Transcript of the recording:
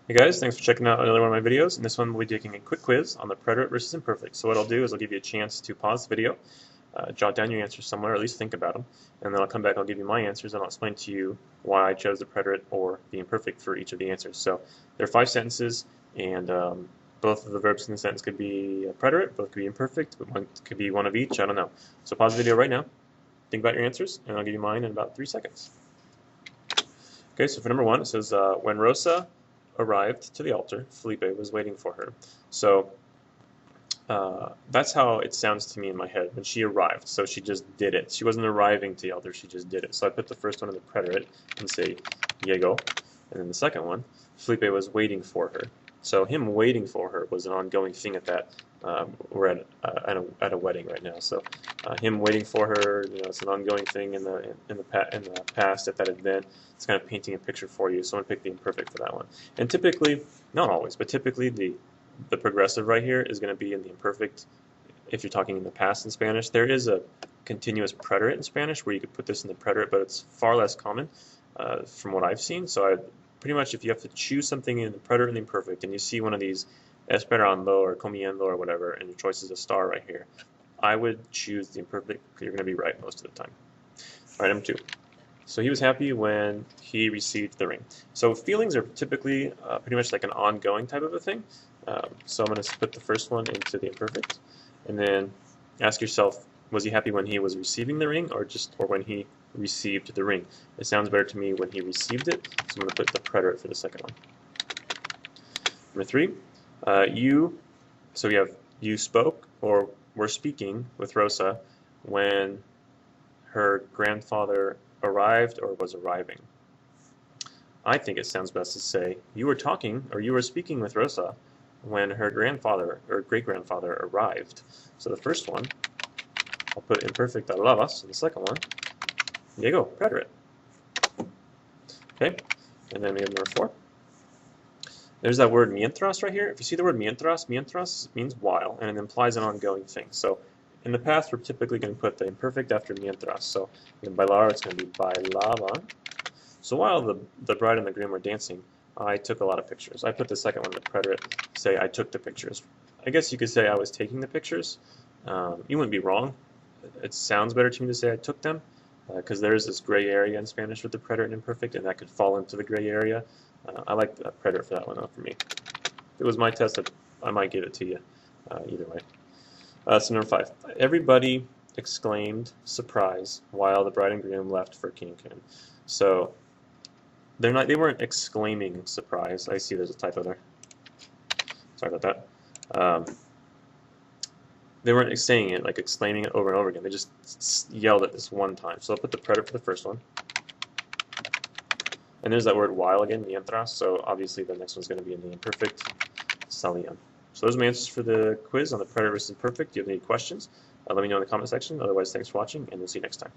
Hey guys, thanks for checking out another one of my videos. In this one, we'll be taking a quick quiz on the preterite versus imperfect. So what I'll do is I'll give you a chance to pause the video, jot down your answers somewhere, or at least think about them, and then I'll come back and I'll give you my answers, and I'll explain to you why I chose the preterite or the imperfect for each of the answers. So there are 5 sentences, and both of the verbs in the sentence could be a preterite, both could be imperfect, but one could be one of each, I don't know. So pause the video right now, think about your answers, and I'll give you mine in about 3 seconds. Okay, so for number 1, it says, when Rosa arrived to the altar, Felipe was waiting for her. So that's how it sounds to me in my head when she arrived. So she just did it. She wasn't arriving to the altar, she just did it. So I put the first one in the preterite and say llegó. And then the second one, Felipe was waiting for her. So him waiting for her was an ongoing thing at that. We're at a wedding right now. So him waiting for her, it's an ongoing thing in the past at that event. It's kind of painting a picture for you. So I'm gonna pick the imperfect for that one. And typically, not always, but typically the progressive right here is going to be in the imperfect. If you're talking in the past in Spanish, there is a continuous preterite in Spanish where you could put this in the preterite, but it's far less common from what I've seen. So pretty much if you have to choose something in the preterite and the imperfect, and you see one of these esperando or comiendo or whatever, and your choice is a star right here, I would choose the imperfect because you're going to be right most of the time. All right, number 2. So he was happy when he received the ring. So feelings are typically pretty much like an ongoing type of a thing. So I'm going to put the first one into the imperfect, and then ask yourself, was he happy when he was receiving the ring, or when he received the ring? It sounds better to me when he received it, so I'm going to put the preterite for the second one. Number 3, so we have you spoke or were speaking with Rosa when her grandfather arrived or was arriving. I think it sounds best to say you were talking or you were speaking with Rosa when her grandfather or great-grandfather arrived. So the first one, I'll put imperfect hablabas, and the second one, llegó, preterite. Okay, and then we have number 4. There's that word mientras right here. If you see the word mientras means while, and it implies an ongoing thing. So in the past, we're typically going to put the imperfect after mientras. So in bailar, it's going to be bailaban. So while the bride and the groom were dancing, I took a lot of pictures. I put the second one in the preterite, say I took the pictures. I guess you could say I was taking the pictures. You wouldn't be wrong. It sounds better to me to say I took them, because there is this gray area in Spanish with the preterite and imperfect, and that could fall into the gray area. I like the preterite for that one, though, for me. If it was my test, I might give it to you either way. So number 5, everybody exclaimed surprise while the bride and groom left for Cancun. So they weren't exclaiming surprise. I see there's a typo there. Sorry about that. They weren't saying it, like exclaiming it over and over again. They just yelled it this one time. So I'll put the preterite for the first one. And there's that word while again, mientras. So obviously the next one's going to be in the imperfect, salían. So those are my answers for the quiz on the preterite versus imperfect. Do you have any questions? Let me know in the comment section. Otherwise, thanks for watching, and we'll see you next time.